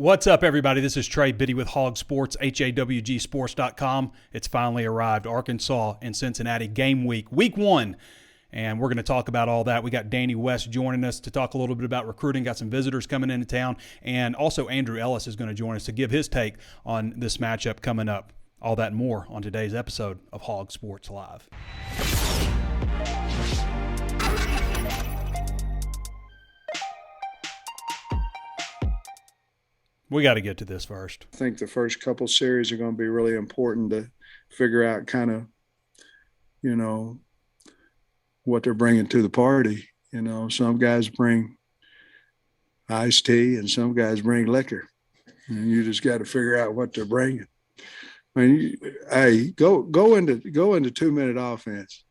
What's up, everybody? This is Trey Biddy with HawgSports, HawgSports.com. It's finally arrived. Arkansas and Cincinnati game week 1. And we're going to talk about all that. We got Danny West joining us to talk a little bit about recruiting. Got some visitors coming into town. And also Andrew Ellis is going to join us to give his take on this matchup coming up. All that and more on today's episode of Hog Sports Live. We got to get to this first. I think the first couple series are going to be really important to figure out kind of, what they're bringing to the party. Some guys bring iced tea and some guys bring liquor. And you just got to figure out what they're bringing. I mean, go into 2-minute offense.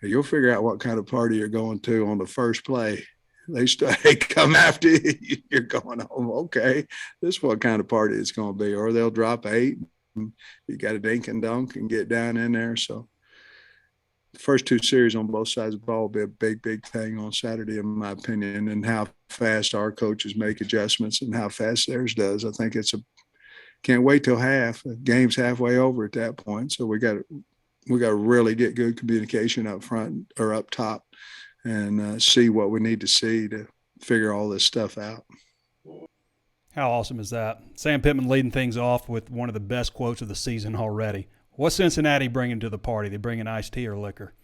You'll figure out what kind of party you're going to on the first play. They come after you. You're going home. Okay, this is what kind of party it's going to be. Or they'll drop 8. And you got to dink and dunk and get down in there. So the first 2 series on both sides of the ball will be a big, big thing on Saturday, in my opinion, and how fast our coaches make adjustments and how fast theirs does. I think can't wait till half. The game's halfway over at that point. So we got to really get good communication up front or up top. And see what we need to see to figure all this stuff out. How awesome is that? Sam Pittman leading things off with one of the best quotes of the season already. What's Cincinnati bringing to the party? They bringing iced tea or liquor?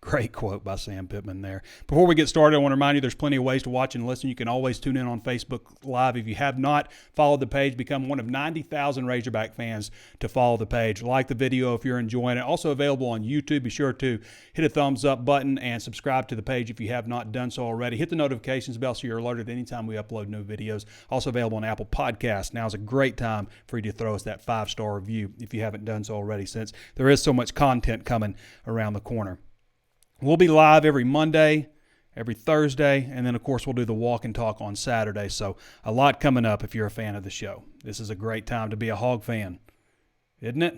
Great quote by Sam Pittman there. Before we get started, I want to remind you there's plenty of ways to watch and listen. You can always tune in on Facebook Live. If you have not followed the page, become one of 90,000 Razorback fans to follow the page. Like the video if you're enjoying it. Also available on YouTube. Be sure to hit a thumbs up button and subscribe to the page if you have not done so already. Hit the notifications bell so you're alerted anytime we upload new videos. Also available on Apple Podcasts. Now is a great time for you to throw us that 5-star review if you haven't done so already, since there is so much content coming around the corner. We'll be live every Monday, every Thursday, and then, of course, we'll do the walk and talk on Saturday. So a lot coming up if you're a fan of the show. This is a great time to be a Hog fan, isn't it?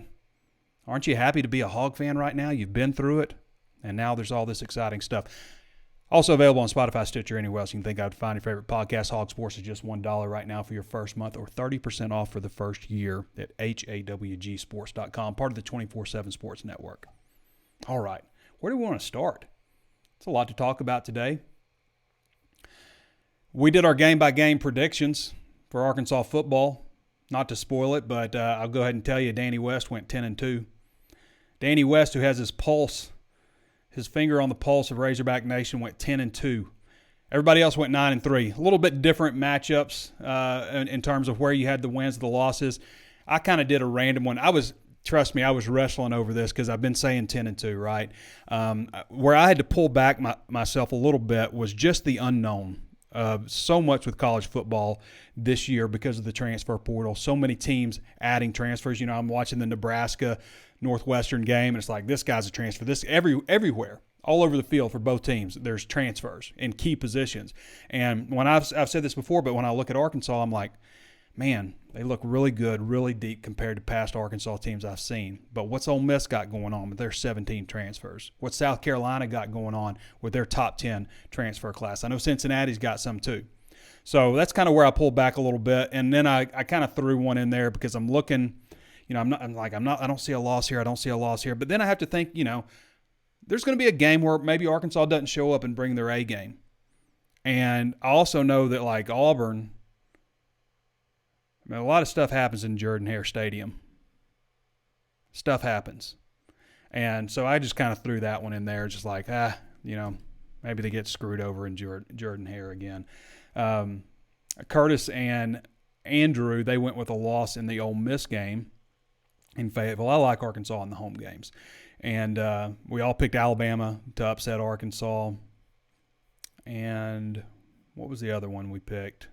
Aren't you happy to be a Hog fan right now? You've been through it, and now there's all this exciting stuff. Also available on Spotify, Stitcher, anywhere else you can think of to find your favorite podcast. Hog Sports is just $1 right now for your first month, or 30% off for the first year at HawgSports.com, part of the 24/7 Sports Network. All right. Where do we want to start? It's a lot to talk about today. We did our game-by-game predictions for Arkansas football. Not to spoil it, but I'll go ahead and tell you Danny West went 10-2. Danny West, who has his finger on the pulse of Razorback Nation, went 10-2. Everybody else went 9-3. A little bit different matchups in terms of where you had the wins and the losses. I kind of did a random one. Trust me, I was wrestling over this because I've been saying 10-2, right? Where I had to pull back myself a little bit was just the unknown. So much with college football this year because of the transfer portal. So many teams adding transfers. I'm watching the Nebraska Northwestern game, and it's like, this guy's a transfer. Everywhere, all over the field for both teams, there's transfers in key positions. And when I've said this before, but when I look at Arkansas, I'm like, man, they look really good, really deep compared to past Arkansas teams I've seen. But what's Ole Miss got going on with their 17 transfers? What's South Carolina got going on with their top 10 transfer class? I know Cincinnati's got some too. So that's kind of where I pulled back a little bit. And then I kind of threw one in there because I'm looking, I don't see a loss here. I don't see a loss here. But then I have to think, there's going to be a game where maybe Arkansas doesn't show up and bring their A game. And I also know that, like Auburn, a lot of stuff happens in Jordan-Hare Stadium. Stuff happens. And so I just kind of threw that one in there, just like, maybe they get screwed over in Jordan-Hare again. Curtis and Andrew, they went with a loss in the Ole Miss game in Fayetteville. I like Arkansas in the home games. And we all picked Alabama to upset Arkansas. And what was the other one we picked?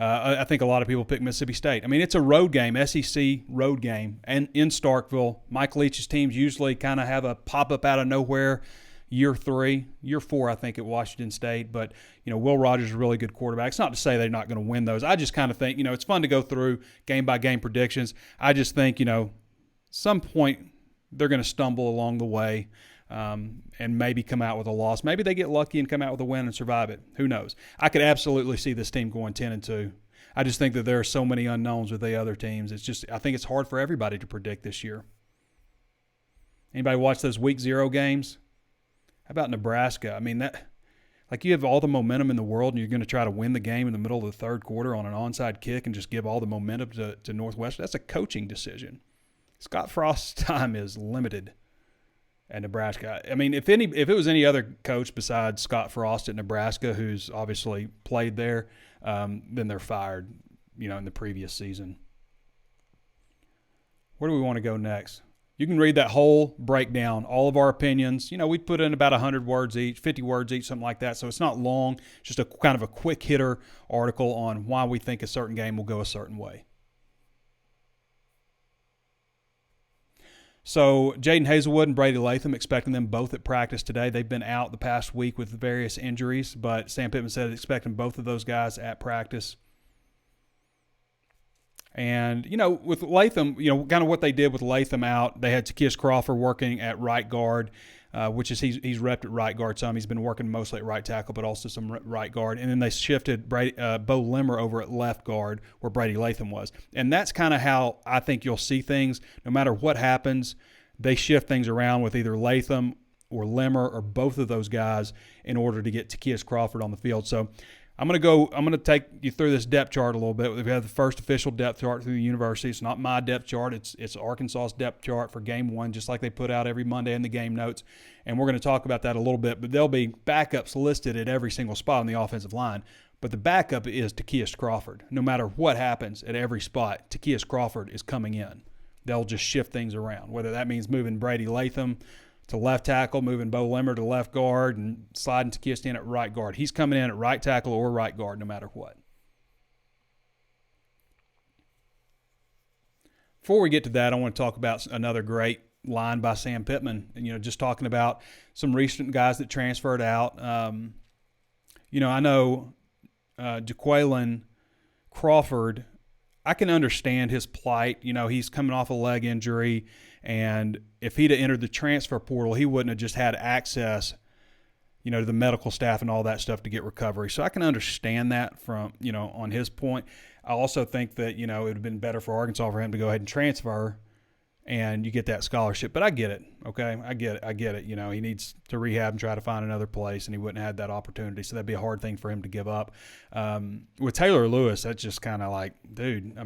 I think a lot of people pick Mississippi State. I mean, it's a road game, SEC road game, and in Starkville. Mike Leach's teams usually kind of have a pop-up out of nowhere year 3. Year 4, I think, at Washington State. But, Will Rogers is a really good quarterback. It's not to say they're not going to win those. I just kind of think, it's fun to go through game-by-game predictions. I just think, some point they're going to stumble along the way. and maybe come out with a loss. Maybe they get lucky and come out with a win and survive it. Who knows? I could absolutely see this team going 10-2. I just think that there are so many unknowns with the other teams. I think it's hard for everybody to predict this year. Anybody watch those week 0 games? How about Nebraska? I mean, you have all the momentum in the world, and you're going to try to win the game in the middle of the third quarter on an onside kick and just give all the momentum to Northwestern. That's a coaching decision. Scott Frost's time is limited at Nebraska. I mean, if it was any other coach besides Scott Frost at Nebraska, who's obviously played there, then they're fired, in the previous season. Where do we want to go next? You can read that whole breakdown, all of our opinions. We put in about 100 words each, 50 words each, something like that. So it's not long, just a kind of a quick hitter article on why we think a certain game will go a certain way. So Jaden Hazelwood and Brady Latham, expecting them both at practice today. They've been out the past week with various injuries, but Sam Pittman said expecting both of those guys at practice. And, with Latham, kind of what they did with Latham out, they had Takias Crawford working at right guard, which is he's repped at right guard some. He's been working mostly at right tackle, but also some right guard. And then they shifted Bo Limmer over at left guard where Brady Latham was. And that's kind of how I think you'll see things. No matter what happens, they shift things around with either Latham or Limmer or both of those guys in order to get Takias Crawford on the field. So I'm going to take you through this depth chart a little bit. We have the first official depth chart through the university. It's not my depth chart. It's Arkansas's depth chart for game 1, just like they put out every Monday in the game notes. And we're going to talk about that a little bit. But there'll be backups listed at every single spot on the offensive line. But the backup is Takias Crawford. No matter what happens at every spot, Takias Crawford is coming in. They'll just shift things around, whether that means moving Brady Latham to left tackle, moving Bo Limmer to left guard, and sliding Takias in at right guard. He's coming in at right tackle or right guard no matter what. Before we get to that, I want to talk about another great line by Sam Pittman. And, just talking about some recent guys that transferred out. I know Jaqueline Crawford, I can understand his plight. He's coming off a leg injury, and if he'd have entered the transfer portal, he wouldn't have just had access, to the medical staff and all that stuff to get recovery. So I can understand that from, on his point. I also think that, it would have been better for Arkansas for him to go ahead and transfer and you get that scholarship. But I get it, okay? I get it. He needs to rehab and try to find another place, and he wouldn't have had that opportunity. So that'd be a hard thing for him to give up. With Taylor Lewis, that's just kind of like, dude,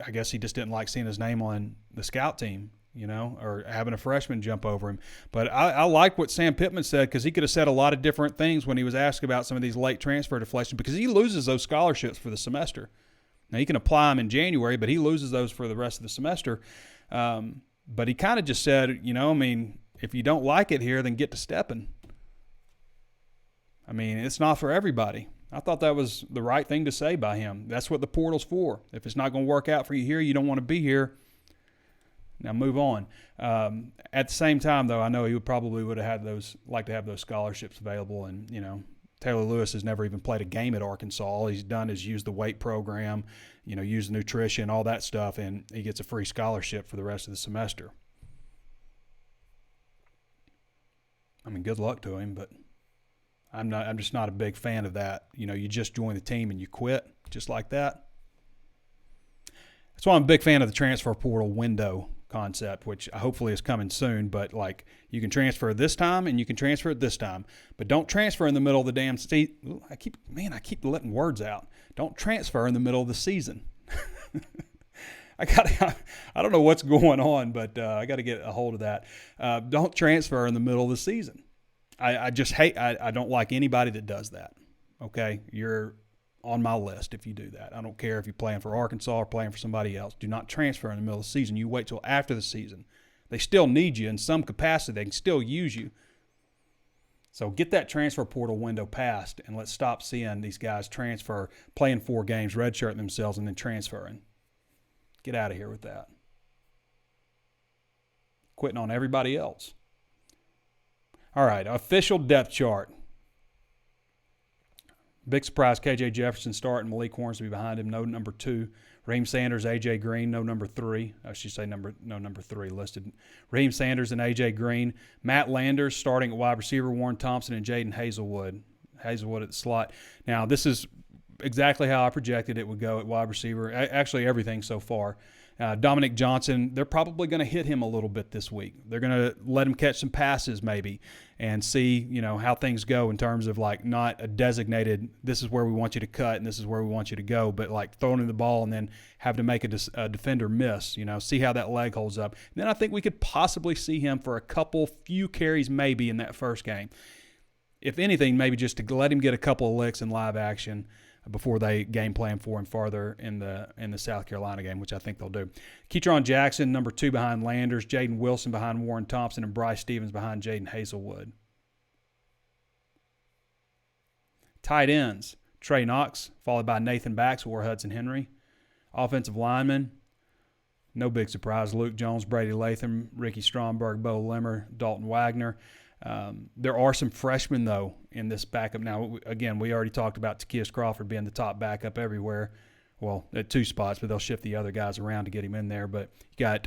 I guess he just didn't like seeing his name on the scout team, or having a freshman jump over him. But I like what Sam Pittman said, because he could have said a lot of different things when he was asked about some of these late transfer deflections, because he loses those scholarships for the semester. Now, he can apply them in January, but he loses those for the rest of the semester. But he kind of just said, if you don't like it here, then get to stepping. It's not for everybody. I thought that was the right thing to say by him. That's what the portal's for. If it's not going to work out for you here, you don't want to be here. Now move on. At the same time, though, I know he would have liked to have those scholarships available. And, Taylor Lewis has never even played a game at Arkansas. All he's done is use the weight program, use nutrition, all that stuff, and he gets a free scholarship for the rest of the semester. Good luck to him, but I'm just not a big fan of that. You just join the team and you quit just like that. That's why I'm a big fan of the transfer portal window concept, which hopefully is coming soon. But you can transfer this time and you can transfer it this time, but don't transfer in the middle of the damn season. I keep letting words out. Don't transfer in the middle of the season. I don't know what's going on, but I got to get a hold of that. Don't transfer in the middle of the season. I just hate. I don't like anybody that does that. Okay, you're on my list if you do that. I don't care if you're playing for Arkansas or playing for somebody else. Do not transfer in the middle of the season. You wait till after the season. They still need you in some capacity. They can still use you. So get that transfer portal window passed, and let's stop seeing these guys transfer, playing 4 games, redshirting themselves, and then transferring. Get out of here with that. Quitting on everybody else. All right, official depth chart. Big surprise, KJ Jefferson starting, Malik Hornsby behind him, no number 2. Raheem Sanders, A.J. Green, no number 3. I should say no number 3 listed. Raheem Sanders and A.J. Green. Matt Landers starting at wide receiver, Warren Thompson and Jaden Hazelwood. Hazelwood at the slot. Now, this is exactly how I projected it would go at wide receiver. Actually, everything so far. Dominic Johnson, they're probably going to hit him a little bit this week. They're going to let him catch some passes maybe and see, how things go in terms of like not a designated, this is where we want you to cut and this is where we want you to go, but like throwing in the ball and then having to make a defender miss, see how that leg holds up. And then I think we could possibly see him for a few carries maybe in that first game. If anything, maybe just to let him get a couple of licks in live action before they game plan for him farther in the South Carolina game, which I think they'll do. Ketron Jackson, number 2 behind Landers, Jaden Wilson behind Warren Thompson, and Bryce Stevens behind Jaden Hazelwood. Tight ends, Trey Knox, followed by Nathan Bax or Hudson Henry. Offensive linemen, no big surprise, Luke Jones, Brady Latham, Ricky Stromberg, Bo Limmer, Dalton Wagner. There are some freshmen, though, in this backup. Now, again, we already talked about Takias Crawford being the top backup everywhere. Well, at 2 spots, but they'll shift the other guys around to get him in there. But you got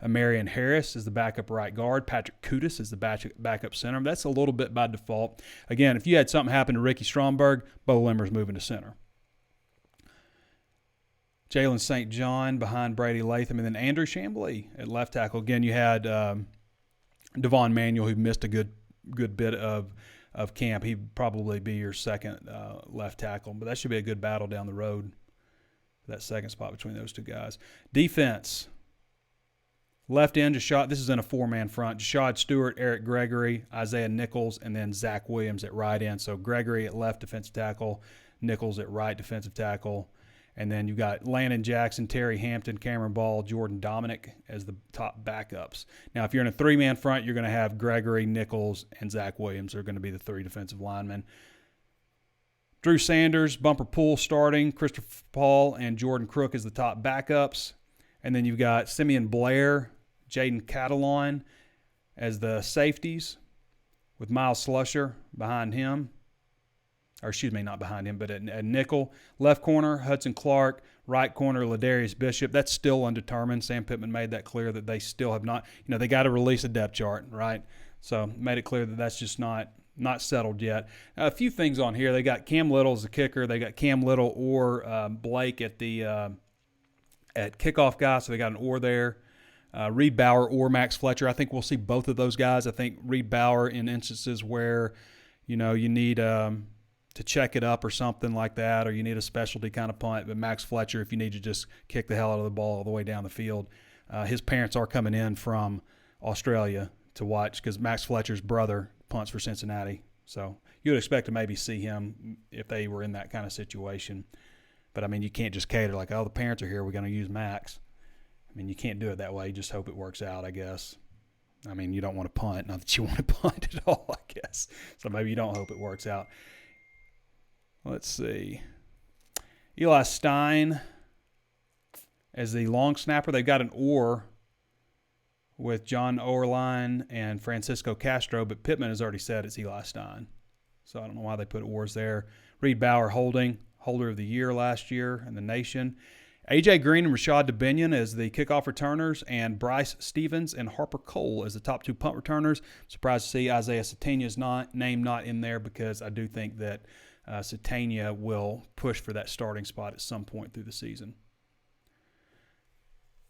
Amarian Harris as the backup right guard. Patrick Kudus is the backup center. That's a little bit by default. Again, if you had something happen to Ricky Stromberg, Bo Limmer's moving to center. Jalen St. John behind Brady Latham, and then Andrew Chamblee at left tackle. Again, you had Devon Manuel, who missed a good bit of camp. He'd probably be your second left tackle, but that should be a good battle down the road, that second spot between those 2 guys. Defense, left end, this is in a 4-man front. Jashad Stewart, Eric Gregory, Isaiah Nichols, and then Zach Williams at right end. So Gregory at left defensive tackle, Nichols at right defensive tackle. And then you've got Landon Jackson, Terry Hampton, Cameron Ball, Jordan Dominic as the top backups. Now, if you're in a 3-man front, you're going to have Gregory, Nichols, and Zach Williams are going to be the 3 defensive linemen. Drew Sanders, Bumper Poole starting, Christopher Paul, and Jordan Crook as the top backups. And then you've got Simeon Blair, Jaden Catalon as the safeties with Miles Slusher behind him. Or excuse me, not behind him, but at nickel. Left corner, Hudson Clark. Right corner, Ladarius Bishop. That's still undetermined. Sam Pittman made that clear that they still have not, they got to release a depth chart, right? So made it clear that that's just not settled yet. A few things on here. They got Cam Little as the kicker. They got Cam Little or Blake at kickoff guy, so they got an or there. Reed Bauer or Max Fletcher. I think we'll see both of those guys. I think Reed Bauer in instances where, you need to check it up or something like that, or you need a specialty kind of punt. But Max Fletcher, if you need to just kick the hell out of the ball all the way down the field. His parents are coming in from Australia to watch because Max Fletcher's brother punts for Cincinnati. So you would expect to maybe see him if they were in that kind of situation. But, you can't just cater like, the parents are here, we're going to use Max. You can't do it that way. You just hope it works out, I guess. You don't want to punt. Not that you want to punt at all, I guess. So maybe you don't hope it works out. Let's see. Eli Stein as the long snapper. They've got an or with John Oerlein and Francisco Castro, but Pittman has already said it's Eli Stein. So I don't know why they put ors there. Reed Bauer holder of the year last year in the nation. A.J. Green and Rashad DeBinion as the kickoff returners, and Bryce Stevens and Harper Cole as the top 2 punt returners. Surprised to see Isaiah Satania's name not in there because I do think that Satania will push for that starting spot at some point through the season.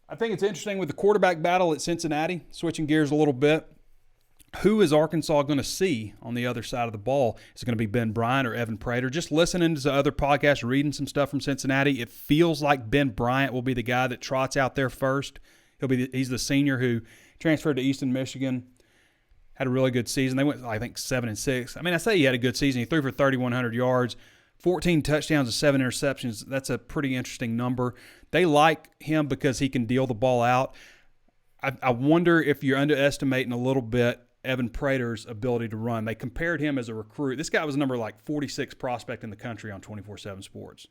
I think it's interesting with the quarterback battle at Cincinnati, switching gears a little bit. Who is Arkansas going to see on the other side of the ball? Is it going to be Ben Bryant or Evan Prater? Just listening to other podcasts, reading some stuff from Cincinnati, it feels like Ben Bryant will be the guy that trots out there first. He's the senior who transferred to Easton, Michigan. Had a really good season. They went, I think, 7-6. I say he had a good season. He threw for 3,100 yards, 14 touchdowns and 7 interceptions. That's a pretty interesting number. They like him because he can deal the ball out. I wonder if you're underestimating a little bit Evan Prater's ability to run. They compared him as a recruit. This guy was number 46 prospect in the country on 24/7 Sports.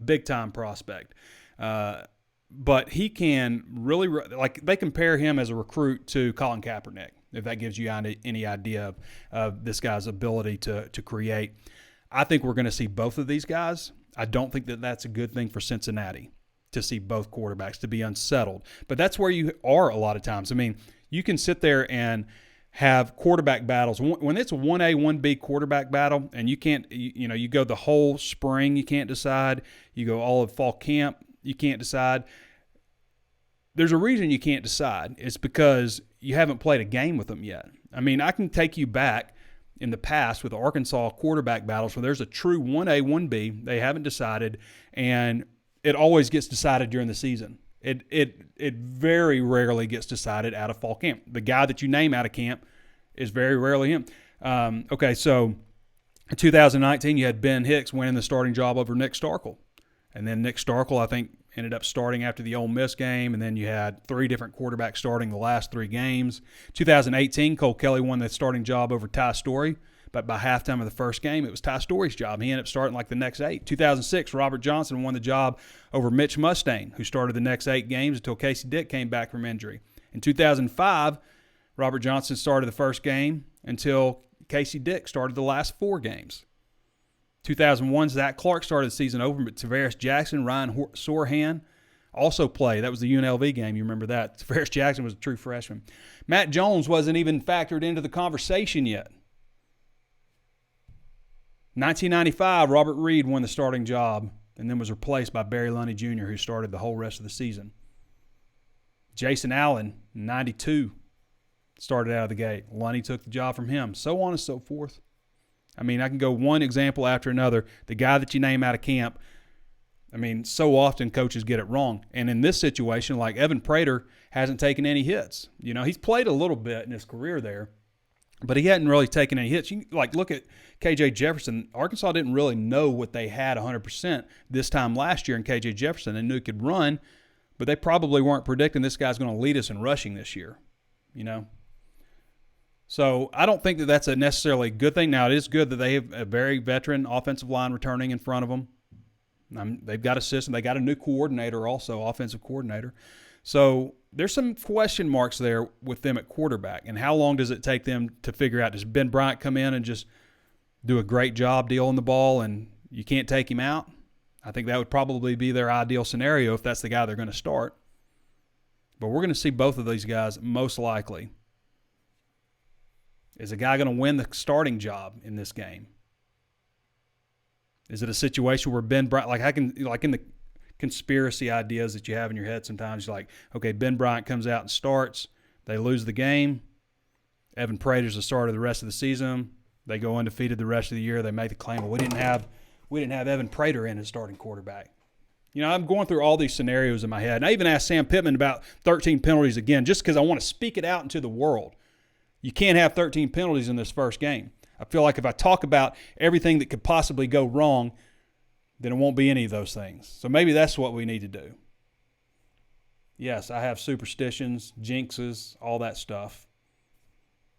Big-time prospect. But he can really – they compare him as a recruit to Colin Kaepernick, if that gives you any idea of this guy's ability to create. I think we're going to see both of these guys. I don't think that that's a good thing for Cincinnati to see both quarterbacks, to be unsettled. But that's where you are a lot of times. I mean, you can sit there and have quarterback battles. When it's a 1A, 1B quarterback battle and you can't, you go the whole spring, you can't decide. You go all of fall camp, you can't decide. There's a reason you can't decide. It's because you haven't played a game with them yet. I mean, I can take you back in the past with Arkansas quarterback battles where there's a true 1A, 1B. They haven't decided, and it always gets decided during the season. It very rarely gets decided out of fall camp. The guy that you name out of camp is very rarely him. Okay, so in 2019, you had Ben Hicks winning the starting job over Nick Starkel. And then Nick Starkel, I think, ended up starting after the Ole Miss game, and then you had 3 different quarterbacks starting the last 3 games. 2018, Cole Kelly won the starting job over Ty Story, but by halftime of the first game, it was Ty Story's job. He ended up starting like the next 8. 2006, Robert Johnson won the job over Mitch Mustang, who started the next 8 games until Casey Dick came back from injury. In 2005, Robert Johnson started the first game until Casey Dick started the last 4 games. 2001, Zach Clark started the season over, but Tavares Jackson, Ryan Sorhan also played. That was the UNLV game. You remember that. Tavares Jackson was a true freshman. Matt Jones wasn't even factored into the conversation yet. 1995, Robert Reed won the starting job and then was replaced by Barry Lundy Jr., who started the whole rest of the season. Jason Allen, 92, started out of the gate. Lundy took the job from him, so on and so forth. I mean, I can go one example after another. The guy that you name out of camp, I mean, so often coaches get it wrong. And in this situation, like Evan Prater hasn't taken any hits. He's played a little bit in his career there, but he hadn't really taken any hits. You look at KJ Jefferson. Arkansas didn't really know what they had 100% this time last year in KJ Jefferson. They knew he could run, but they probably weren't predicting this guy's going to lead us in rushing this year, So I don't think that that's a necessarily good thing. Now, it is good that they have a very veteran offensive line returning in front of them. They've got a system. They got a new coordinator also, offensive coordinator. So there's some question marks there with them at quarterback. And how long does it take them to figure out, does Ben Bryant come in and just do a great job dealing the ball and you can't take him out? I think that would probably be their ideal scenario if that's the guy they're going to start. But we're going to see both of these guys most likely. Is a guy going to win the starting job in this game? Is it a situation where Ben Bryant, like in the conspiracy ideas that you have in your head sometimes, you're like, okay, Ben Bryant comes out and starts, they lose the game, Evan Prater's the starter the rest of the season, they go undefeated the rest of the year, they make the claim, well, we didn't have Evan Prater in as starting quarterback. I'm going through all these scenarios in my head. And I even asked Sam Pittman about 13 penalties again, just because I want to speak it out into the world. You can't have 13 penalties in this first game. I feel like if I talk about everything that could possibly go wrong, then it won't be any of those things. So maybe that's what we need to do. Yes, I have superstitions, jinxes, all that stuff.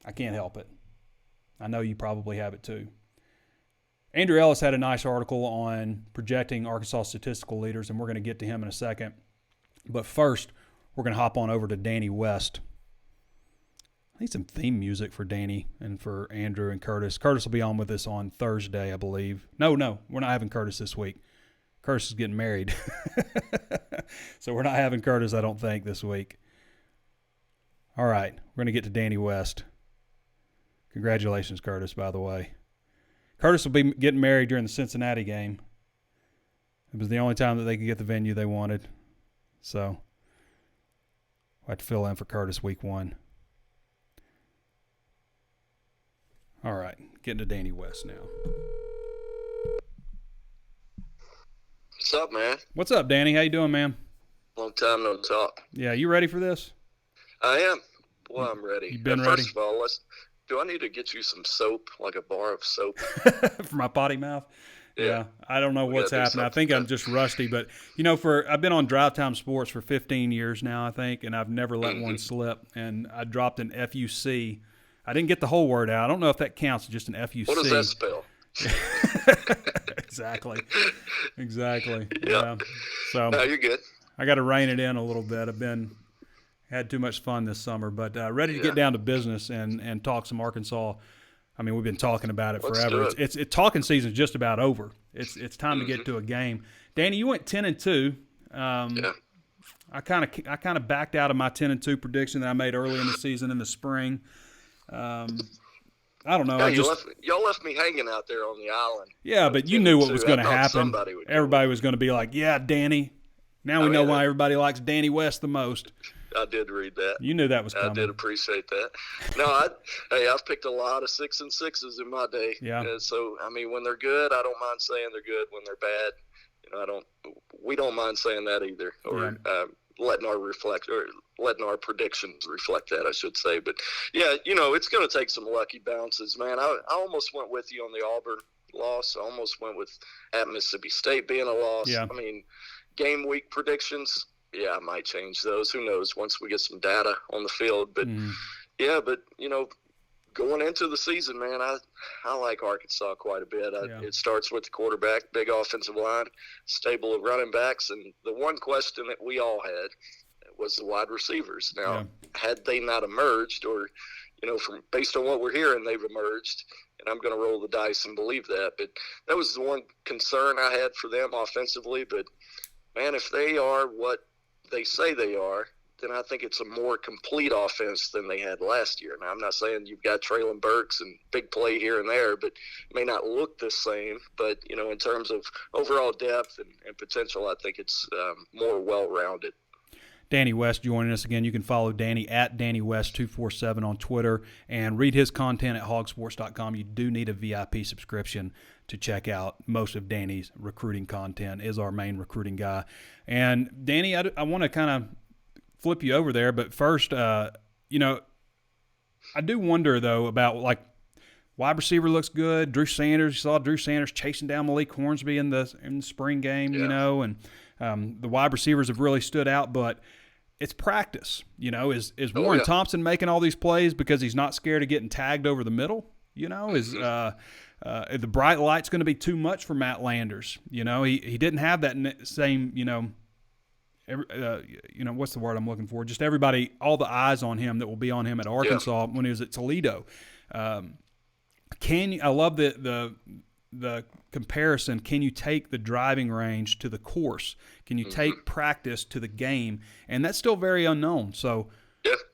I can't help it. I know you probably have it too. Andrew Ellis had a nice article on projecting Arkansas statistical leaders, and we're going to get to him in a second. But first, we're going to hop on over to Danny West. I need some theme music for Danny and for Andrew and Curtis. Curtis will be on with us on Thursday, I believe. No, we're not having Curtis this week. Curtis is getting married. So we're not having Curtis, I don't think, this week. All right, we're going to get to Danny West. Congratulations, Curtis, by the way. Curtis will be getting married during the Cincinnati game. It was the only time that they could get the venue they wanted. So we'll have to fill in for Curtis week 1. All right, getting to Danny West now. What's up, man? What's up, Danny? How you doing, man? Long time no talk. Yeah, you ready for this? I am. Boy, I'm ready. You been ready? First of all, do I need to get you some soap, like a bar of soap? For my potty mouth? Yeah. I don't know what's happening. I think I'm just rusty. But, I've been on Drive Time Sports for 15 years now, I think, and I've never let one slip. And I dropped an FUC. I didn't get the whole word out. I don't know if that counts, just an FUC. What does that spell? Exactly. Yep. Yeah. So no, you're good. I got to rein it in a little bit. I've had too much fun this summer, but ready to get down to business and talk some Arkansas I mean, we've been talking about it Let's forever. do it. It's talking season's just about over. It's time to get to a game. Danny, you went 10-2. Yeah. I kind of backed out of my 10-2 prediction that I made early in the season in the spring. I don't know. Yeah, y'all left me hanging out there on the island. Yeah, but you knew what was going to happen. Everybody was going to be like, "Yeah, Danny." Now we know why everybody likes Danny West the most. I did read that. You knew that was coming. I did appreciate that. No, I've picked a lot of 6 and 6s in my day. Yeah. So I mean, when they're good, I don't mind saying they're good. When they're bad, we don't mind saying that either, or letting our predictions reflect that, I should say. But yeah, it's going to take some lucky bounces, man. I almost went with you on the Auburn loss. I almost went with at Mississippi State being a loss. Yeah. I mean, game week predictions. Yeah, I might change those. Who knows once we get some data on the field. But, going into the season, man, I like Arkansas quite a bit. It starts with the quarterback, big offensive line, stable of running backs. And the one question that we all had was the wide receivers. Now, had they not emerged or, based on what we're hearing, they've emerged. And I'm going to roll the dice and believe that. But that was the one concern I had for them offensively. But, man, if they are what they say they are, then I think it's a more complete offense than they had last year. Now, I'm not saying you've got Traylon Burks and big play here and there, but it may not look the same. But, in terms of overall depth and potential, I think it's more well-rounded. Danny West joining us again. You can follow Danny at DannyWest247 on Twitter and read his content at HawgSports.com. You do need a VIP subscription to check out most of Danny's recruiting content. Is our main recruiting guy. And Danny, I want to kind of flip you over there, but first, I do wonder though about like wide receiver looks good. Drew Sanders, you saw Drew Sanders chasing down Malik Hornsby in the spring game, and the wide receivers have really stood out, but it's practice. Is Warren Thompson making all these plays because he's not scared of getting tagged over the middle? Is the bright light's going to be too much for Matt Landers? He didn't have that same, what's the word I'm looking for? Just everybody, all the eyes on him that will be on him at Arkansas when he was at Toledo. I love the comparison. Can you take the driving range to the course? Can you take practice to the game? And that's still very unknown. So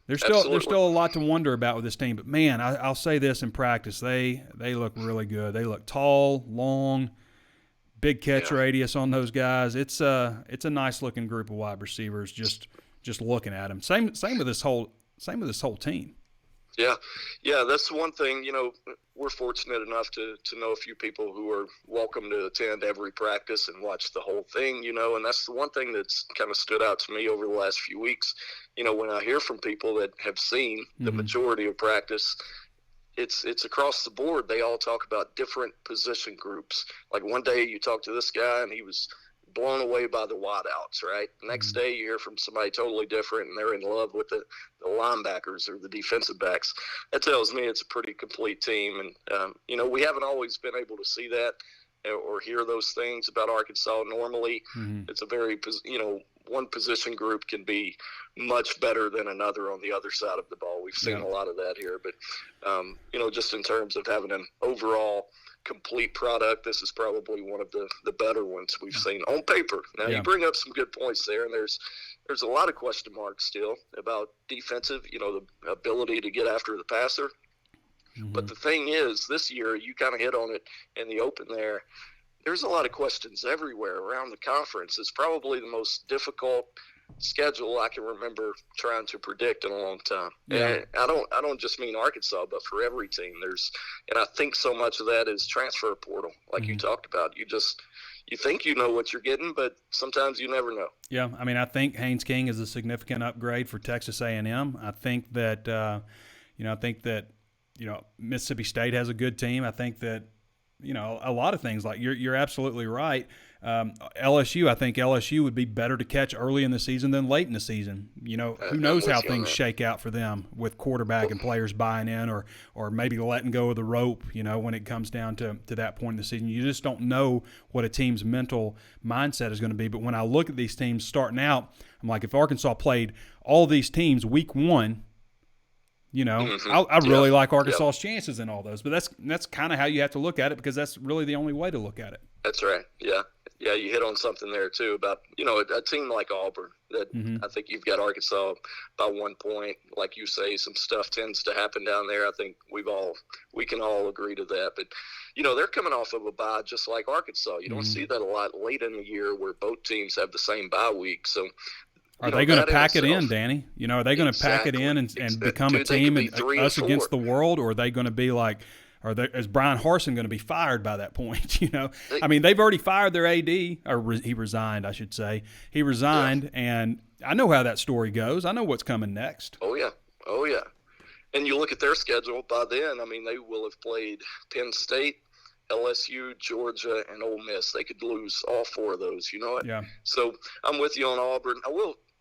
there's still a lot to wonder about with this team. But man, I'll say this in practice, they look really good. They look tall, long, big catch radius on those guys. It's a nice looking group of wide receivers. Just looking at them. Same with this whole team. Yeah, that's one thing. We're fortunate enough to know a few people who are welcome to attend every practice and watch the whole thing, and that's the one thing that's kind of stood out to me over the last few weeks. When I hear from people that have seen the majority of practice, it's across the board. They all talk about different position groups. Like one day you talk to this guy and he was blown away by the wideouts, right? The next day you hear from somebody totally different and they're in love with the linebackers or the defensive backs. That tells me it's a pretty complete team. And, we haven't always been able to see that or hear those things about Arkansas. Normally it's a very, one position group can be much better than another on the other side of the ball. We've seen a lot of that here. But, just in terms of having an overall complete product, this is probably one of the better ones we've seen on paper. Now you bring up some good points there, and there's a lot of question marks still about defensive, the ability to get after the passer. But the thing is, this year, you kind of hit on it in the open there, there's a lot of questions everywhere around the conference. It's probably the most difficult schedule I can remember trying to predict in a long time. And I don't just mean Arkansas, but for every team. And I think so much of that is transfer portal, like you talked about. You think you know what you're getting, but sometimes you never know. Yeah, I mean, I think Haynes King is a significant upgrade for Texas A&M. I think that Mississippi State has a good team. I think that a lot of things, like you're absolutely right. LSU, I think LSU would be better to catch early in the season than late in the season. Who knows how things shake out for them with quarterback and players buying in or maybe letting go of the rope, when it comes down to that point in the season. You just don't know what a team's mental mindset is going to be. But when I look at these teams starting out, I'm like, if Arkansas played all these teams week one, I really like Arkansas's chances in all those, but that's kind of how you have to look at it, because that's really the only way to look at it. That's right. Yeah. Yeah, you hit on something there, too, about, a team like Auburn that I think you've got Arkansas by 1 point. Like you say, some stuff tends to happen down there. I think we can all agree to that. But, they're coming off of a bye just like Arkansas. You don't see that a lot late in the year where both teams have the same bye week. So, are they going to pack it in, Danny? Are they going to pack it in and become a team and us against the world, or are they going to be like – is Brian Harsin going to be fired by that point? They've already fired their AD, or he resigned, I should say. He resigned, and I know how that story goes. I know what's coming next. Oh, yeah. And you look at their schedule, by then, they will have played Penn State, LSU, Georgia, and Ole Miss. They could lose all 4 of those, Yeah. So I'm with you on Auburn. I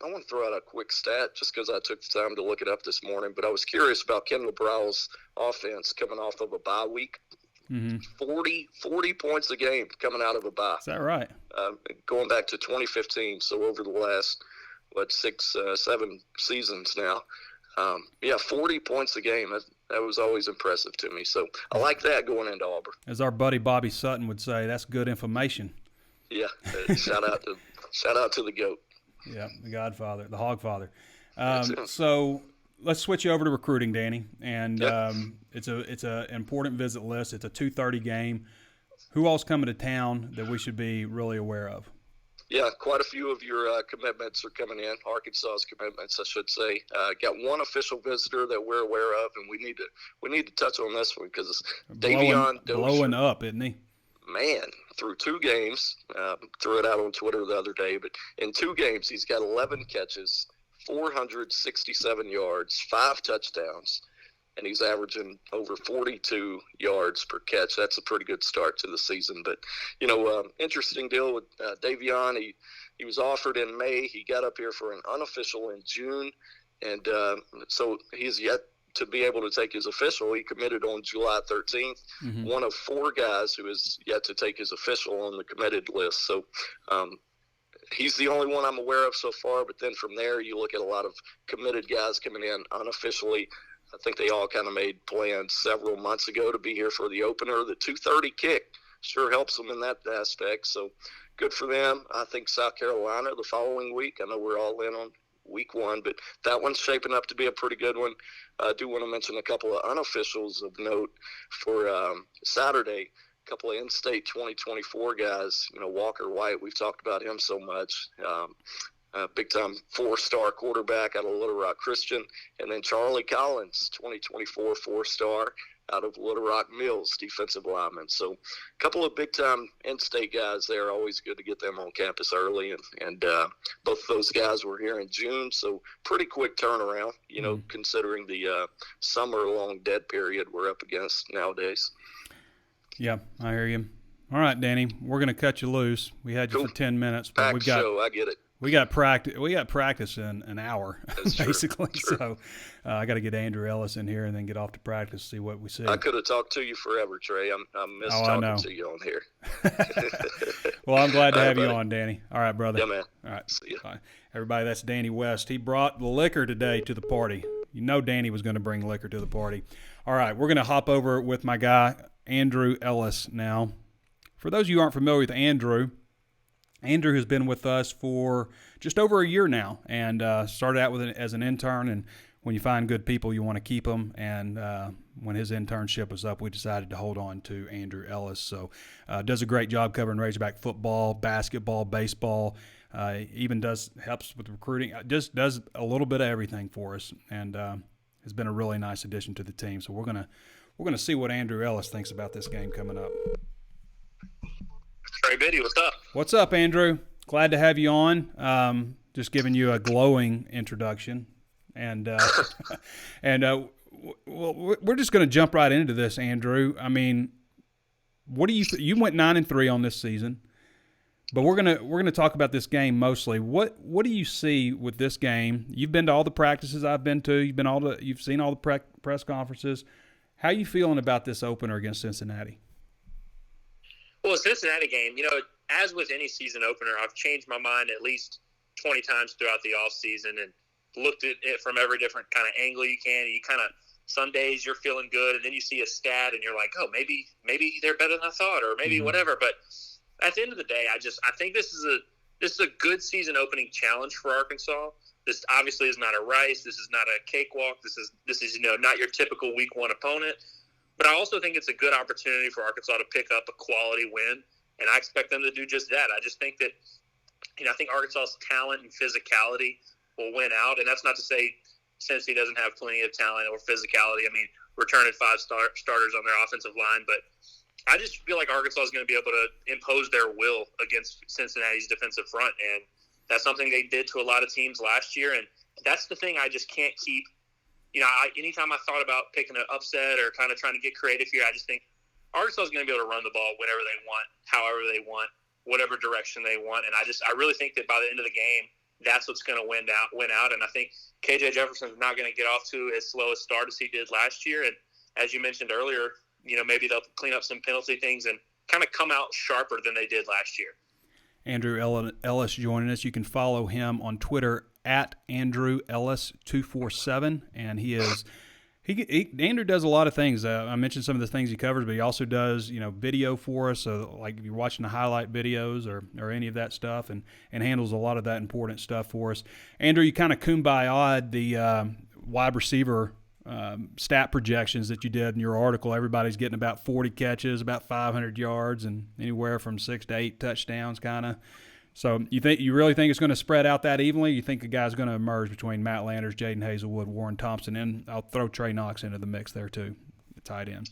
want to throw out a quick stat just because I took the time to look it up this morning, but I was curious about Kendall Browell's offense coming off of a bye week. 40 points a game coming out of a bye. Is that right? Going back to 2015, so over the last, 6-7 seasons now. 40 points a game. That was always impressive to me. So I like that going into Auburn. As our buddy Bobby Sutton would say, that's good information. Yeah, shout out to the GOAT. Yeah, the Godfather, the Hogfather. So let's switch over to recruiting, Danny. And it's a important visit list. It's a 2:30 game. Who all's coming to town that we should be really aware of? Yeah, quite a few of your commitments are coming in. Arkansas's commitments, I should say. Got one official visitor that we're aware of, and we need to touch on this one because Davion Dozier, blowing up, isn't he? Man, through 2 games, threw it out on Twitter the other day, but in 2 games he's got 11 catches, 467 yards, 5 touchdowns, and he's averaging over 42 yards per catch. That's a pretty good start to the season. But, interesting deal with Davion. He was offered in May. He got up here for an unofficial in June, and so he's yet to be able to take his official. He committed on July 13th, one of 4 guys who is yet to take his official on the committed list. So he's the only one I'm aware of so far, but then from there you look at a lot of committed guys coming in unofficially. I think they all kind of made plans several months ago to be here for the opener. The 2:30 kick sure helps them in that aspect, so good for them. I think South Carolina the following week. I know we're all in on week 1, but that one's shaping up to be a pretty good one. I do want to mention a couple of unofficials of note for Saturday. A couple of in-state 2024 guys. Walker White, we've talked about him so much. Big-time 4-star quarterback out of Little Rock Christian. And then Charlie Collins, 2024 4-star out of Little Rock Mills, defensive lineman. So a couple of big-time in-state guys there. Always good to get them on campus early. And both of those guys were here in June, so pretty quick turnaround, considering the summer-long dead period we're up against nowadays. Yeah, I hear you. All right, Danny, we're going to cut you loose. We had you for 10 minutes, but show, I get it. We got practice. We got practice in an hour, basically. True. So I got to get Andrew Ellis in here and then get off to practice, see what we see. I could have talked to you forever, Trey. I miss talking to you on here. Well, I'm glad to have you on, Danny. All right, brother. Yeah, man. All right. See ya. Bye. Everybody, that's Danny West. He brought the liquor today to the party. Danny was going to bring liquor to the party. All right, we're going to hop over with my guy, Andrew Ellis, now. For those of you who aren't familiar with Andrew has been with us for just over a year now, and started out as an intern. And when you find good people, you want to keep them. And when his internship was up, we decided to hold on to Andrew Ellis. So does a great job covering Razorback football, basketball, baseball. Even helps with recruiting. Just does a little bit of everything for us, and has been a really nice addition to the team. So we're gonna see what Andrew Ellis thinks about this game coming up. Trey Biddy, what's up? What's up, Andrew? Glad to have you on. Just giving you a glowing introduction, and we're just going to jump right into this, Andrew. I mean, what do you went 9-3 on this season, but we're gonna talk about this game mostly. What do you see with this game? You've been to all the practices I've been to. You've seen all the press conferences. How are you feeling about this opener against Cincinnati? Well, the Cincinnati game, as with any season opener, I've changed my mind at least 20 times throughout the offseason and looked at it from every different kind of angle you can. You kind of Some days you're feeling good, and then you see a stat, and you're like, oh, maybe they're better than I thought, or maybe whatever. But at the end of the day, I think this is a good season opening challenge for Arkansas. This obviously is not a Rice. This is not a cakewalk. This is not your typical week one opponent. But I also think it's a good opportunity for Arkansas to pick up a quality win, and I expect them to do just that. I just think that, I think Arkansas's talent and physicality will win out, and that's not to say Cincinnati doesn't have plenty of talent or physicality. I mean, returning 5 starters on their offensive line, but I just feel like Arkansas is going to be able to impose their will against Cincinnati's defensive front, and that's something they did to a lot of teams last year, and that's the thing I just can't keep. Anytime I thought about picking an upset or kind of trying to get creative here, I just think Arkansas is going to be able to run the ball whenever they want, however they want, whatever direction they want, and I really think that by the end of the game, that's what's going to win out. And I think KJ Jefferson's not going to get off to as slow a start as he did last year. And as you mentioned earlier, maybe they'll clean up some penalty things and kind of come out sharper than they did last year. Andrew Ellis joining us. You can follow him on Twitter at Andrew Ellis 247, and Andrew does a lot of things. I mentioned some of the things he covers, but he also does video for us. So like if you're watching the highlight videos or any of that stuff, and handles a lot of that important stuff for us. Andrew, you kind of kumbaya'd the wide receiver stat projections that you did in your article. Everybody's getting about 40 catches, about 500 yards, and anywhere from 6 to 8 touchdowns, kind of. So you really think it's going to spread out that evenly? You think a guy's going to emerge between Matt Landers, Jaden Hazelwood, Warren Thompson, and I'll throw Trey Knox into the mix there too, the tight end.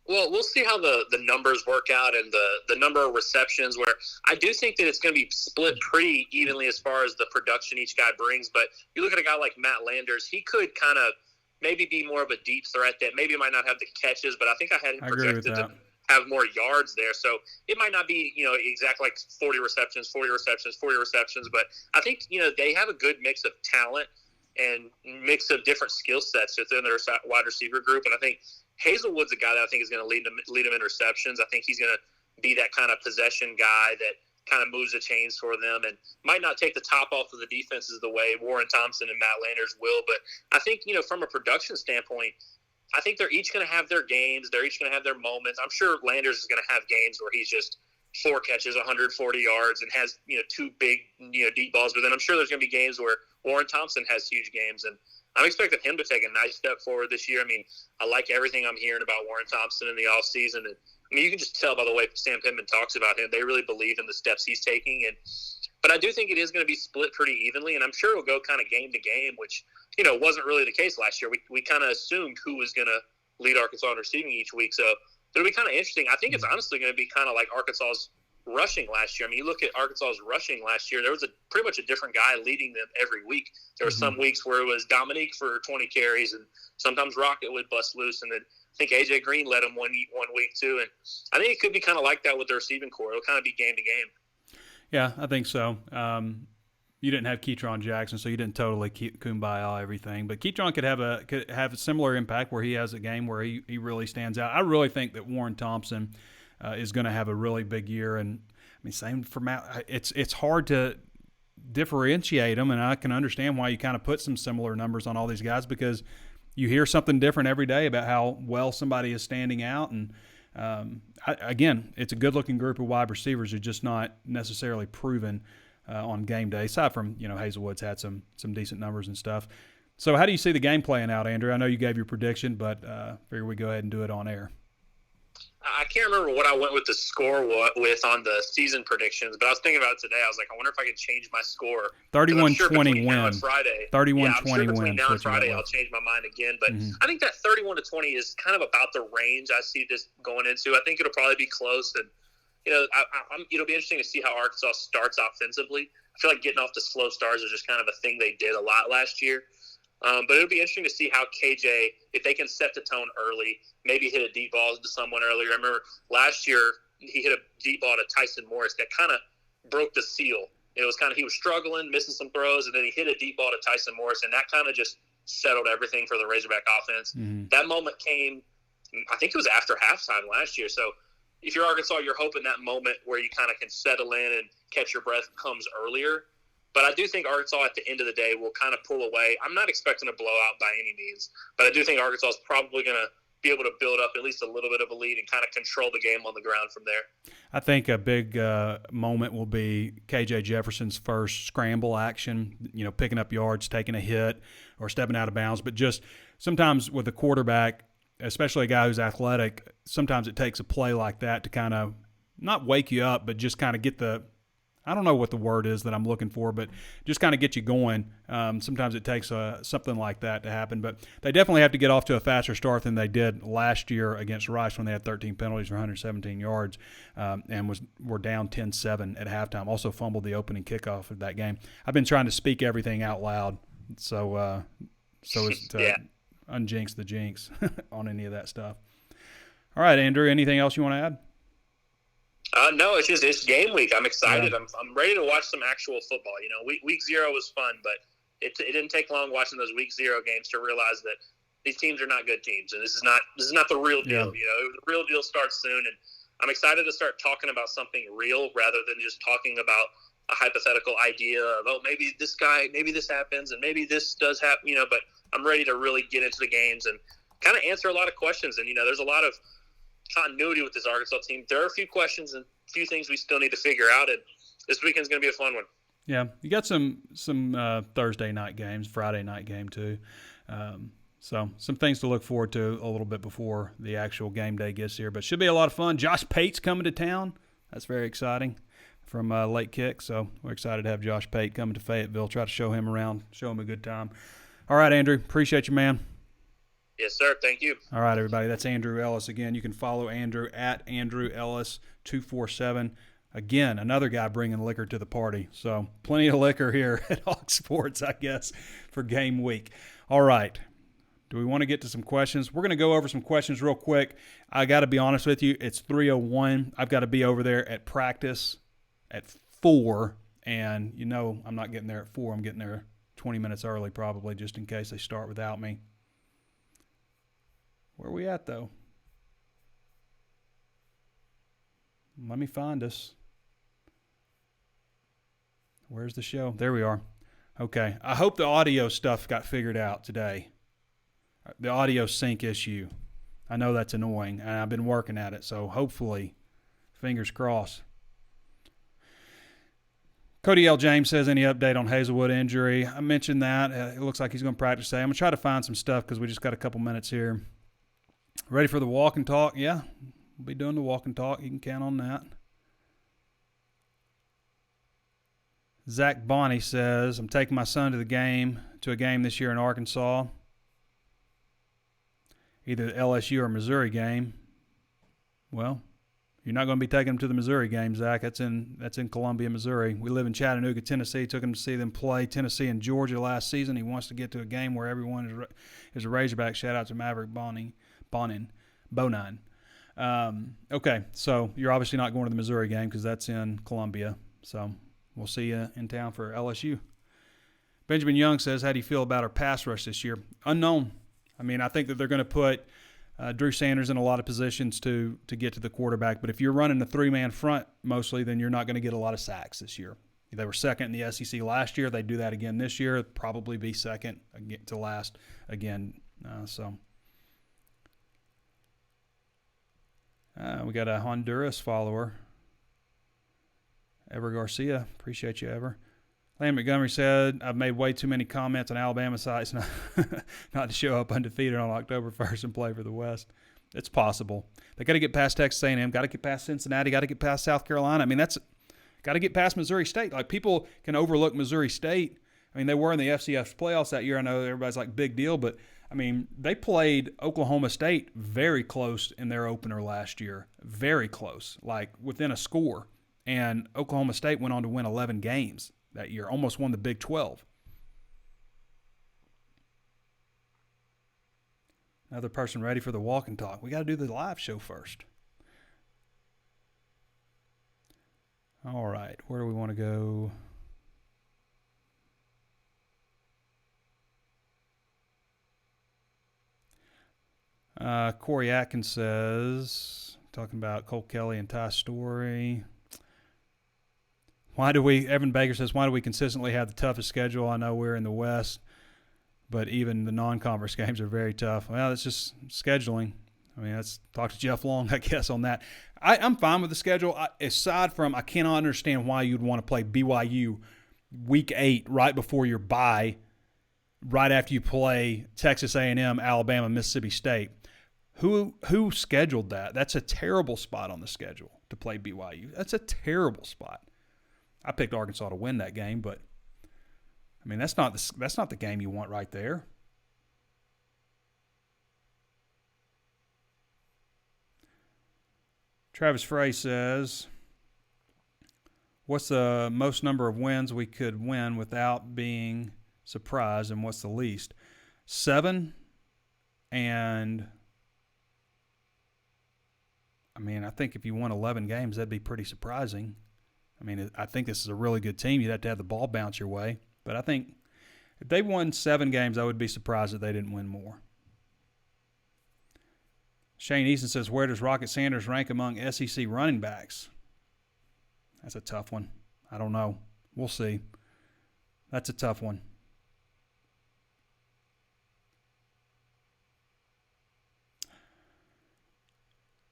Well, we'll see how the numbers work out and the number of receptions, where I do think that it's going to be split pretty evenly as far as the production each guy brings. But you look at a guy like Matt Landers, he could kind of maybe be more of a deep threat that maybe might not have the catches, but I think I had him projected to have more yards there. So it might not be, exactly like 40 receptions, but I think, they have a good mix of talent and mix of different skill sets within their wide receiver group. And I think Hazelwood's a guy that I think is going to lead them in receptions. I think he's going to be that kind of possession guy that kind of moves the chains for them and might not take the top off of the defenses the way Warren Thompson and Matt Landers will. But I think, from a production standpoint, I think they're each going to have their games. They're each going to have their moments. I'm sure Landers is going to have games where he's just 4 catches, 140 yards, and has 2 big deep balls. But then I'm sure there's going to be games where Warren Thompson has huge games, and I'm expecting him to take a nice step forward this year. I mean, I like everything I'm hearing about Warren Thompson in the offseason, and you can just tell by the way Sam Pittman talks about him. They really believe in the steps he's taking, but I do think it is going to be split pretty evenly, and I'm sure it'll go kind of game to game, which wasn't really the case last year. We kind of assumed who was going to lead Arkansas in receiving each week, so it'll be kind of interesting. I think it's honestly going to be kind of like Arkansas's rushing last year. I mean, you look at Arkansas's rushing last year, there was pretty much a different guy leading them every week. There were some weeks where it was Dominique for 20 carries, and sometimes Rocket would bust loose, and then I think A.J. Green led him one week too. And I think it could be kind of like that with the receiving core. It'll kind of be game to game. Yeah, I think so. You didn't have Ketron Jackson, so you didn't totally kumbaya everything. But Ketron could have a similar impact where he has a game where he really stands out. I really think that Warren Thompson is going to have a really big year. And I mean, same for Matt. It's hard to differentiate them, and I can understand why you kind of put some similar numbers on all these guys, because you hear something different every day about how well somebody is standing out. And again, it's a good-looking group of wide receivers who are just not necessarily proven on game day, aside from, Hazelwood's had some decent numbers and stuff. So how do you see the game playing out, Andrew? I know you gave your prediction, but figure we go ahead and do it on air. I can't remember what I went with the score with on the season predictions, but I was thinking about it today. I was like, I wonder if I could change my score. 31-20 win. 31-20 win. Now and Friday, I'll change my mind again. But I think that 31-20 is kind of about the range I see this going into. I think it'll probably be close, and it'll be interesting to see how Arkansas starts offensively. I feel like getting off the slow starts is just kind of a thing they did a lot last year. But it'll be interesting to see how KJ, if they can set the tone early, maybe hit a deep ball to someone earlier. I remember last year he hit a deep ball to Tyson Morris that kind of broke the seal. It was kind of, he was struggling, missing some throws, and then he hit a deep ball to Tyson Morris, and that kind of just settled everything for the Razorback offense. That moment came, I think it was after halftime last year. So if you're Arkansas, you're hoping that moment where you kind of can settle in and catch your breath comes earlier. But I do think Arkansas at the end of the day will kind of pull away. I'm not expecting a blowout by any means, but I do think Arkansas is probably going to be able to build up at least a little bit of a lead and kind of control the game on the ground from there. I think a big moment will be KJ Jefferson's first scramble action, picking up yards, taking a hit, or stepping out of bounds. But just sometimes with a quarterback, especially a guy who's athletic, sometimes it takes a play like that to kind of not wake you up, but just kind of get I don't know what the word is that I'm looking for, but just kind of get you going. Sometimes it takes something like that to happen. But they definitely have to get off to a faster start than they did last year against Rice when they had 13 penalties for 117 yards and were down 10-7 at halftime. Also fumbled the opening kickoff of that game. I've been trying to speak everything out loud so as to unjinx the jinx on any of that stuff. All right, Andrew, anything else you want to add? No, it's game week. I'm excited. Yeah. I'm ready to watch some actual football. Week 0 was fun, but it didn't take long watching those week 0 games to realize that these teams are not good teams, and this is not the real deal. Yeah. The real deal starts soon, and I'm excited to start talking about something real rather than just talking about a hypothetical idea of maybe this happens and maybe this does happen. But I'm ready to really get into the games and kind of answer a lot of questions. And there's a lot of continuity with this Arkansas team. There are a few questions and a few things we still need to figure out, and this weekend's going to be a fun one. Yeah, you got some Thursday night games, Friday night game too. So some things to look forward to a little bit before the actual game day gets here. But should be a lot of fun. Josh Pate's coming to town. That's very exciting from Late Kick. So we're excited to have Josh Pate coming to Fayetteville, try to show him around, show him a good time. All right, Andrew, appreciate you, man. Yes, sir. Thank you. All right, everybody. That's Andrew Ellis. Again, you can follow Andrew at Andrew Ellis 247. Again, another guy bringing liquor to the party. So plenty of liquor here at HawgSports, I guess, for game week. All right. Do we want to get to some questions? We're going to go over some questions real quick. I got to be honest with you. It's 3:01. I've got to be over there at practice at 4. And, I'm not getting there at 4. I'm getting there 20 minutes early probably just in case they start without me. Where are we at, though? Let me find us. Where's the show? There we are. Okay. I hope the audio stuff got figured out today. The audio sync issue. I know that's annoying, and I've been working at it, so hopefully, fingers crossed. Cody L. James says, any update on Hazelwood injury? I mentioned that. It looks like he's going to practice today. I'm going to try to find some stuff because we just got a couple minutes here. Ready for the walk and talk? Yeah, we'll be doing the walk and talk. You can count on that. Zach Bonney says, I'm taking my son to a game this year in Arkansas. Either the LSU or Missouri game. Well, you're not going to be taking him to the Missouri game, Zach. That's in Columbia, Missouri. We live in Chattanooga, Tennessee. Took him to see them play Tennessee and Georgia last season. He wants to get to a game where everyone is a Razorback. Shout out to Maverick Bonin. Okay, so you're obviously not going to the Missouri game because that's in Columbia. So we'll see you in town for LSU. Benjamin Young says, how do you feel about our pass rush this year? Unknown. I mean, I think that they're going to put Drew Sanders in a lot of positions to get to the quarterback. But if you're running a 3-man front mostly, then you're not going to get a lot of sacks this year. They were second in the SEC last year. They do that again this year. Probably be second to last again. We got a Honduras follower, Ever Garcia. Appreciate you, Ever. Land Montgomery said, I've made way too many comments on Alabama sites not to show up undefeated on October 1st and play for the West. It's possible. They got to get past Texas A&M, got to get past Cincinnati, got to get past South Carolina. I mean, that's got to get past Missouri State. Like, people can overlook Missouri State. I mean, they were in the FCS playoffs that year. I know everybody's like, big deal, but, I mean, they played Oklahoma State very close in their opener last year. Very close, like within a score. And Oklahoma State went on to win 11 games that year, almost won the Big 12. Another person ready for the walk and talk. We got to do the live show first. All right, where do we want to go? Corey Atkins says, talking about Cole Kelly and Ty Story. Evan Baker says, why do we consistently have the toughest schedule? I know we're in the West, but even the non-conference games are very tough. Well, it's just scheduling. I mean, let's talk to Jeff Long, I guess, on that. I'm fine with the schedule. Aside from, I cannot understand why you'd want to play BYU Week 8 right before your bye, right after you play Texas A&M, Alabama, Mississippi State. Who scheduled that? That's a terrible spot on the schedule to play BYU. That's a terrible spot. I picked Arkansas to win that game, but I mean that's not the game you want right there. Travis Frey says, what's the most number of wins we could win without being surprised, and what's the least? 7, and I mean, I think if you won 11 games, that'd be pretty surprising. I mean, I think this is a really good team. You'd have to have the ball bounce your way. But I think if they won 7 games, I would be surprised that they didn't win more. Shane Easton says, where does Rocket Sanders rank among SEC running backs? That's a tough one. I don't know. We'll see. That's a tough one.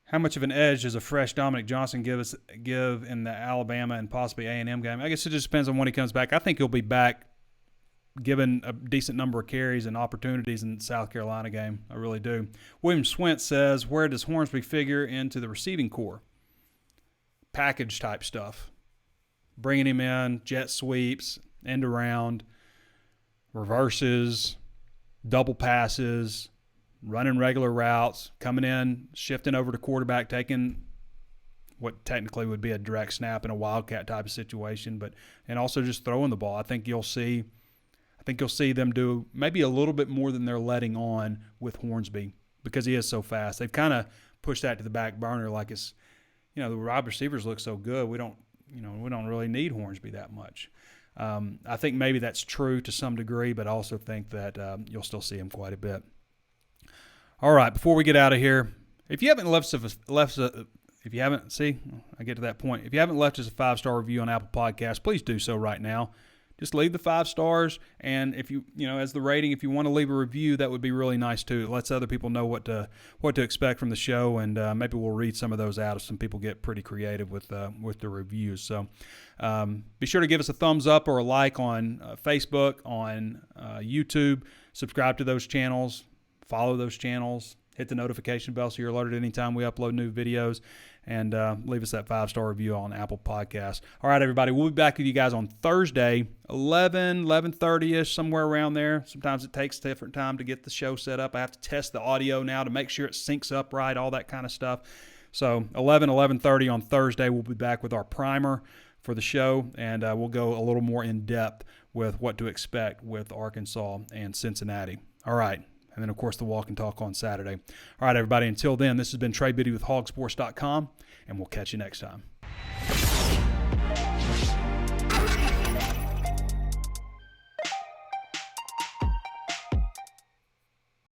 How much of an edge does a fresh Dominic Johnson give in the Alabama and possibly A&M game? I guess it just depends on when he comes back. I think he'll be back given a decent number of carries and opportunities in the South Carolina game. I really do. William Swint says, where does Hornsby figure into the receiving core? Package type stuff. Bringing him in, jet sweeps, end around, reverses, double passes, running regular routes, coming in, shifting over to quarterback, taking what technically would be a direct snap in a wildcat type of situation, and also just throwing the ball. I think you'll see them do maybe a little bit more than they're letting on with Hornsby because he is so fast. They've kind of pushed that to the back burner like it's, the wide receivers look so good. We don't really need Hornsby that much. I think maybe that's true to some degree, but I also think that you'll still see him quite a bit. All right, before we get out of here, if you haven't left us a 5-star review on Apple Podcasts, please do so right now. Just leave the 5 stars, and if you as the rating, if you want to leave a review, that would be really nice too. It lets other people know what to expect from the show, and maybe we'll read some of those out if some people get pretty creative with the reviews. So be sure to give us a thumbs up or a like on Facebook, on YouTube. Subscribe to those channels. Follow those channels, hit the notification bell so you're alerted anytime we upload new videos, and leave us that 5-star review on Apple Podcasts. All right, everybody, we'll be back with you guys on Thursday, 11:30-ish, somewhere around there. Sometimes it takes a different time to get the show set up. I have to test the audio now to make sure it syncs up right, all that kind of stuff. So 11:30 on Thursday, we'll be back with our primer for the show, and we'll go a little more in depth with what to expect with Arkansas and Cincinnati. All right. And then, of course, the walk and talk on Saturday. All right, everybody, until then, this has been Trey Biddy with HawgSports.com, and we'll catch you next time.